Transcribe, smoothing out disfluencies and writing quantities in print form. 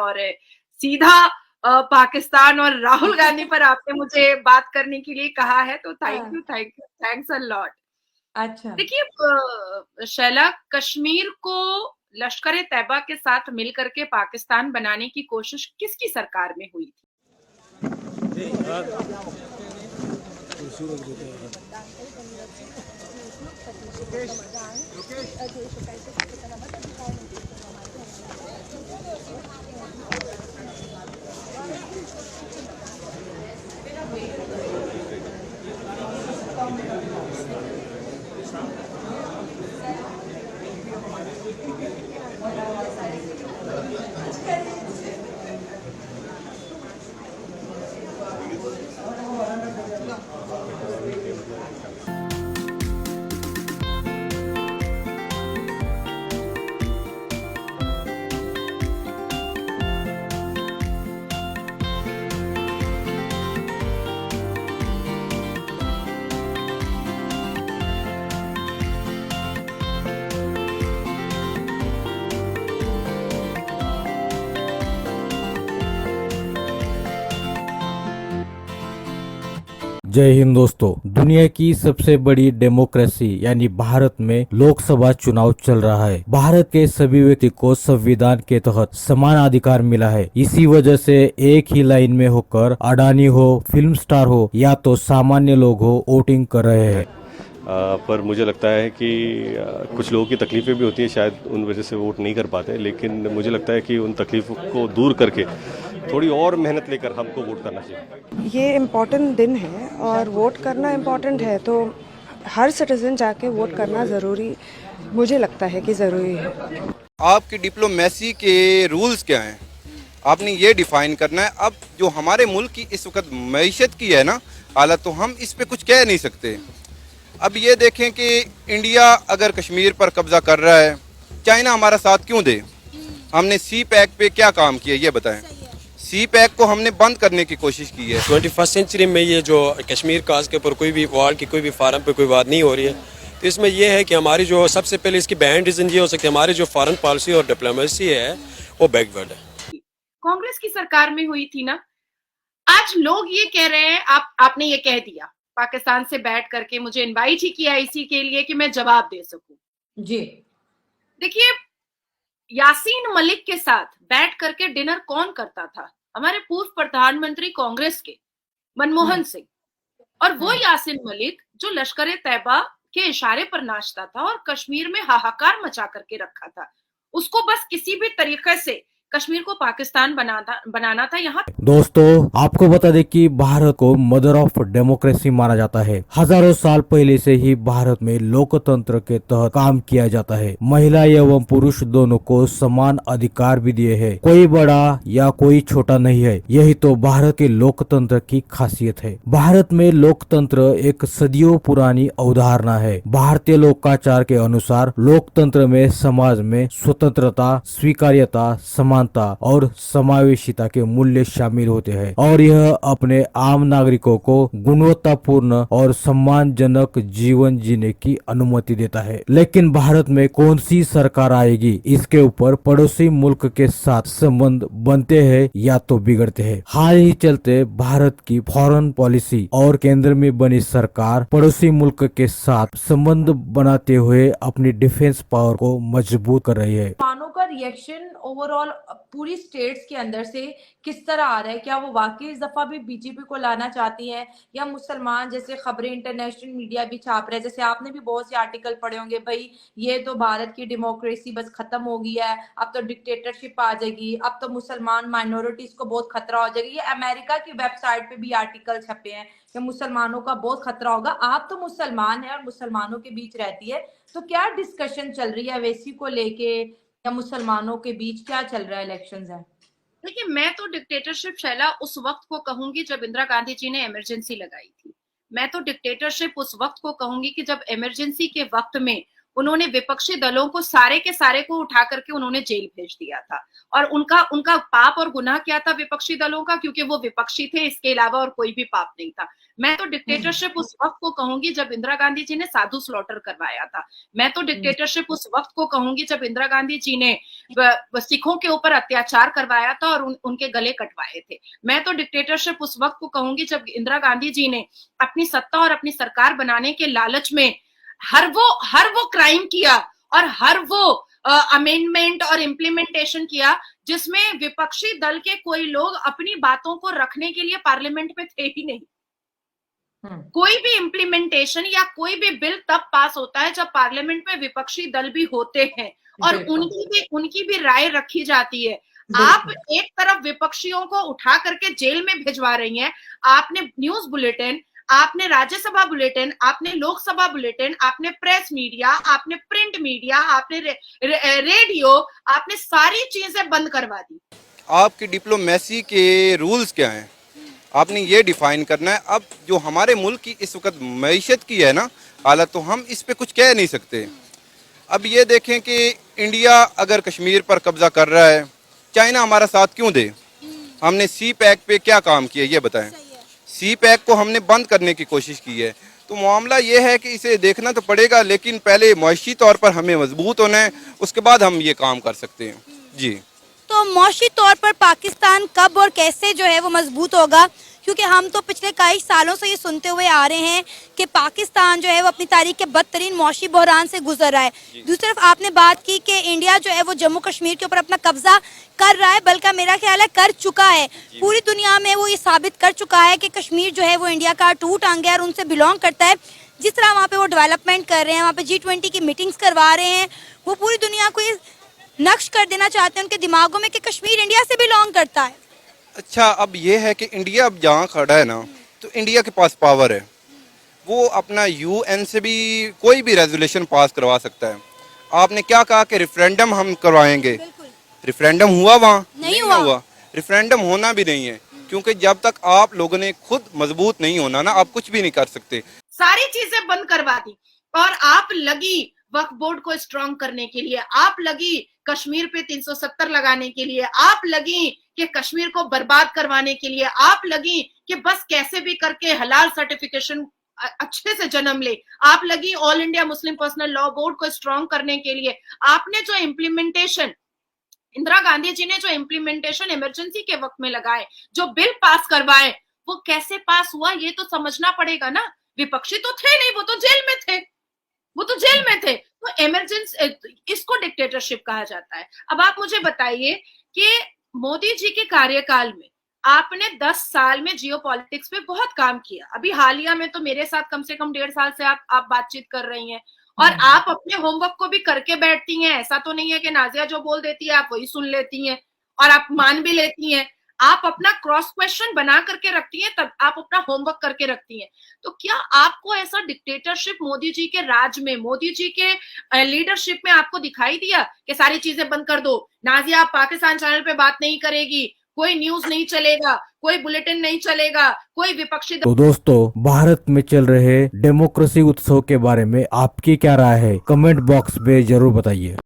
और सीधा पाकिस्तान और राहुल गांधी पर आपने मुझे बात करने के लिए कहा है, तो thank you, thanks a lot. अच्छा, देखिए शैला, कश्मीर को लश्कर ए तैयबा के साथ मिलकर के पाकिस्तान बनाने की कोशिश किसकी सरकार में हुई थी? जय हिंद दोस्तों। दुनिया की सबसे बड़ी डेमोक्रेसी यानी भारत में लोकसभा चुनाव चल रहा है। भारत के सभी व्यक्ति को संविधान के तहत समान अधिकार मिला है। इसी वजह से एक ही लाइन में होकर अडानी हो, फिल्म स्टार हो या तो सामान्य लोग हो, वोटिंग कर रहे हैं। पर मुझे लगता है कि कुछ लोगों की तकलीफ़ें भी होती हैं, शायद उन वजह से वोट नहीं कर पाते, लेकिन मुझे लगता है कि उन तकलीफ़ों को दूर करके थोड़ी और मेहनत लेकर हमको वोट करना चाहिए। ये इम्पोर्टेंट दिन है और वोट करना इम्पोर्टेंट है, तो हर सिटीज़न जाके वोट करना ज़रूरी, मुझे लगता है कि ज़रूरी है। आपकी डिप्लोमेसी के रूल्स क्या हैं, आपने ये डिफ़ाइन करना है। अब जो हमारे मुल्क की इस वक्त मईशत की है ना हालत, तो हम इस पे कुछ कह नहीं सकते। अब ये देखें कि इंडिया अगर कश्मीर पर कब्ज़ा कर रहा है, चाइना हमारा साथ क्यों दे? हमने सी पैक पे क्या काम किया ये बताएं। सी पैक को हमने बंद करने की कोशिश की है। 21st सेंचुरी में ये जो कश्मीर काज के ऊपर कोई भी वार की कोई भी फार्म पे कोई बात नहीं हो रही है, तो इसमें यह है कि हमारी जो सबसे पहले इसकी बैन रीज़न ये हो सकती है, हमारी जो फॉरेन पॉलिसी और डिप्लोमेसी है वो बैकवर्ड है। कांग्रेस की सरकार में हुई थी ना। आज लोग ये कह रहे हैं, आपने ये कह दिया, पाकिस्तान से बैठ करके मुझे इनवाइट ही किया इसी के लिए कि मैं जवाब दे सकूं। जी देखिए, यासीन मलिक के साथ बैठ करके डिनर कौन करता था? हमारे पूर्व प्रधानमंत्री कांग्रेस के मनमोहन सिंह। और वो यासीन मलिक जो लश्कर ए तैयबा के इशारे पर नाचता था और कश्मीर में हाहाकार मचा करके रखा था, उसको बस किसी भी तरीके से कश्मीर को पाकिस्तान बनाना था। यहाँ दोस्तों, आपको बता दें कि भारत को मदर ऑफ डेमोक्रेसी माना जाता है। हजारों साल पहले से ही भारत में लोकतंत्र के तहत काम किया जाता है। महिला एवं पुरुष दोनों को समान अधिकार भी दिए हैं। कोई बड़ा या कोई छोटा नहीं है। यही तो भारत के लोकतंत्र की खासियत है। भारत में लोकतंत्र एक सदियों पुरानी अवधारणा है। भारतीय लोकाचार के अनुसार लोकतंत्र में समाज में स्वतंत्रता, स्वीकार्यता, समानता और समावेशिता के मूल्य शामिल होते हैं और यह अपने आम नागरिकों को गुणवत्तापूर्ण और सम्मानजनक जीवन जीने की अनुमति देता है। लेकिन भारत में कौन सी सरकार आएगी, इसके ऊपर पड़ोसी मुल्क के साथ संबंध बनते हैं या तो बिगड़ते हैं। हाल ही चलते भारत की फॉरेन पॉलिसी और केंद्र में बनी सरकार पड़ोसी मुल्क के साथ संबंध बनाते हुए अपनी डिफेंस पावर को मजबूत कर रही है। मुसलमानों का रिएक्शन ओवरऑल पूरी स्टेट्स के अंदर से किस तरह आ रहा है? क्या वो वाकई इस दफा भी बीजेपी को लाना चाहती हैं, या मुसलमान जैसे खबरें इंटरनेशनल मीडिया भी छाप रहे हैं, जैसे आपने भी बहुत से आर्टिकल पढ़े होंगे, भाई ये तो भारत की डेमोक्रेसी बस खत्म हो गई है, अब तो डिक्टेटरशिप आ जाएगी, अब तो मुसलमान माइनॉरिटीज को बहुत खतरा हो जाएगा। ये अमेरिका की वेबसाइट पे भी आर्टिकल छपे हैं कि मुसलमानों का बहुत खतरा होगा। आप तो मुसलमान है और मुसलमानों के बीच रहती है, तो क्या डिस्कशन चल रही है वैसी को लेके, या मुसलमानों के बीच क्या चल रहा है? इलेक्शंस है। देखिए, मैं तो डिक्टेटरशिप शैला उस वक्त को कहूंगी जब इंदिरा गांधी जी ने इमरजेंसी लगाई थी। मैं तो डिक्टेटरशिप उस वक्त को कहूंगी कि जब इमरजेंसी के वक्त में उन्होंने विपक्षी दलों को सारे के सारे को उठा करके उन्होंने जेल भेज दिया था। और उनका पाप और गुनाह क्या था विपक्षी दलों का? क्योंकि वो विपक्षी थे, इसके अलावा और कोई भी पाप नहीं था। मैं तो डिक्टेटरशिप उस वक्त को कहूंगी जब इंदिरा गांधी जी ने साधु स्लॉटर करवाया था। मैं तो डिक्टेटरशिप उस वक्त को कहूंगी जब इंदिरा गांधी जी ने सिखों के ऊपर अत्याचार करवाया था और उनके गले कटवाए थे। मैं तो डिक्टेटरशिप उस वक्त को कहूंगी जब इंदिरा गांधी जी ने अपनी सत्ता और अपनी सरकार बनाने के लालच में हर वो क्राइम किया और हर वो अमेंडमेंट और इम्प्लीमेंटेशन किया जिसमें विपक्षी दल के कोई लोग अपनी बातों को रखने के लिए पार्लियामेंट में थे ही नहीं। कोई भी इम्प्लीमेंटेशन या कोई भी बिल तब पास होता है जब पार्लियामेंट में विपक्षी दल भी होते हैं और उनकी भी राय रखी जाती है। आप एक तरफ विपक्षियों को उठा करके जेल में भिजवा रही हैं। आपने न्यूज बुलेटिन, आपने राज्यसभा बुलेटिन, आपने लोकसभा बुलेटिन, आपने प्रेस मीडिया, आपने प्रिंट मीडिया, आपने रेडियो, आपने सारी चीजें बंद करवा दी। आपकी डिप्लोमेसी के रूल्स क्या हैं? आपने ये डिफाइन करना है। अब जो हमारे मुल्क की इस वक्त मईशत की है ना हालत, तो हम इस पे कुछ कह नहीं सकते। अब ये देखें कि इंडिया अगर कश्मीर पर कब्जा कर रहा है, चाइना हमारा साथ क्यों दे? हमने सी पैक पे क्या काम किया ये बताएं। सी पैक को हमने बंद करने की कोशिश की है। तो मामला ये है कि इसे देखना तो पड़ेगा, लेकिन पहले मुआशी तौर पर हमें मजबूत होना है, उसके बाद हम ये काम कर सकते हैं। जी, तो मुआशी तौर पर पाकिस्तान कब और कैसे जो है वो मजबूत होगा? क्योंकि हम तो पिछले कई सालों से ये सुनते हुए आ रहे हैं कि पाकिस्तान जो है वो अपनी तारीख के बदतरीन मुआशी बहरान से गुजर रहा है। दूसरी तरफ आपने बात की कि इंडिया जो है वो जम्मू कश्मीर के ऊपर अपना कब्जा कर रहा है, बल्कि मेरा ख्याल है कर चुका है। पूरी दुनिया में वो ये साबित कर चुका है कि कश्मीर जो है वो इंडिया का टूट अंग है और उनसे बिलोंग करता है। जिस तरह वहाँ पे वो डेवलपमेंट कर रहे हैं, वहाँ पे G20 की मीटिंग्स करवा रहे हैं, वो पूरी दुनिया को ये नक्श कर देना चाहते हैं उनके दिमागों में कि कश्मीर इंडिया से बिलोंग करता है। अच्छा, अब ये है कि इंडिया अब जहाँ खड़ा है ना, तो इंडिया के पास पावर है। वो अपना UN से भी कोई भी रेजोल्यूशन पास करवा सकता है। आपने क्या कहा कि रेफरेंडम हम करवाएंगे? रेफरेंडम हुआ वहाँ? नहीं हुआ। रेफरेंडम होना भी नहीं है, क्योंकि जब तक आप लोगों ने खुद मजबूत नहीं होना ना, आप कुछ भी नहीं कर सकते। सारी चीजें बंद करवा दी और आप लगी वक्फ बोर्ड को स्ट्रांग करने के लिए, आप लगी कश्मीर पे 370 लगाने के लिए, आप लगी कि कश्मीर को बर्बाद करवाने के लिए, आप लगी कि बस कैसे भी करके हलाल सर्टिफिकेशन अच्छे से जन्म ले, आप लगी all India Muslim personal law board को स्ट्रांग करने के लिए। आपने जो इम्प्लीमेंटेशन, इंदिरा गांधी जी ने जो इम्प्लीमेंटेशन इमरजेंसी के वक्त में लगाए, जो बिल पास करवाए, वो कैसे पास हुआ ये तो समझना पड़ेगा ना। विपक्षी तो थे नहीं, वो तो जेल में थे, वो तो जेल में थे। तो इमरजेंसी, इसको डिक्टेटरशिप कहा जाता है। अब आप मुझे बताइए कि मोदी जी के कार्यकाल में आपने 10 साल में जियोपॉलिटिक्स पे बहुत काम किया। अभी हालिया में तो मेरे साथ कम से कम 1.5 साल से आप बातचीत कर रही हैं और आप अपने होमवर्क को भी करके बैठती हैं। ऐसा तो नहीं है कि नाजिया जो बोल देती है आप वही सुन लेती हैं और आप मान भी लेती हैं। आप अपना क्रॉस क्वेश्चन बना करके रखती हैं, तब आप अपना होमवर्क करके रखती हैं। तो क्या आपको ऐसा डिक्टेटरशिप मोदी जी के राज में, मोदी जी के लीडरशिप में आपको दिखाई दिया कि सारी चीजें बंद कर दो, नाजिया आप पाकिस्तान चैनल पे बात नहीं करेगी, कोई न्यूज नहीं चलेगा, कोई बुलेटिन नहीं चलेगा, कोई विपक्षी तो दोस्तों, भारत में चल रहे डेमोक्रेसी उत्सव के बारे में आपकी क्या राय है? कमेंट बॉक्स में जरूर बताइए।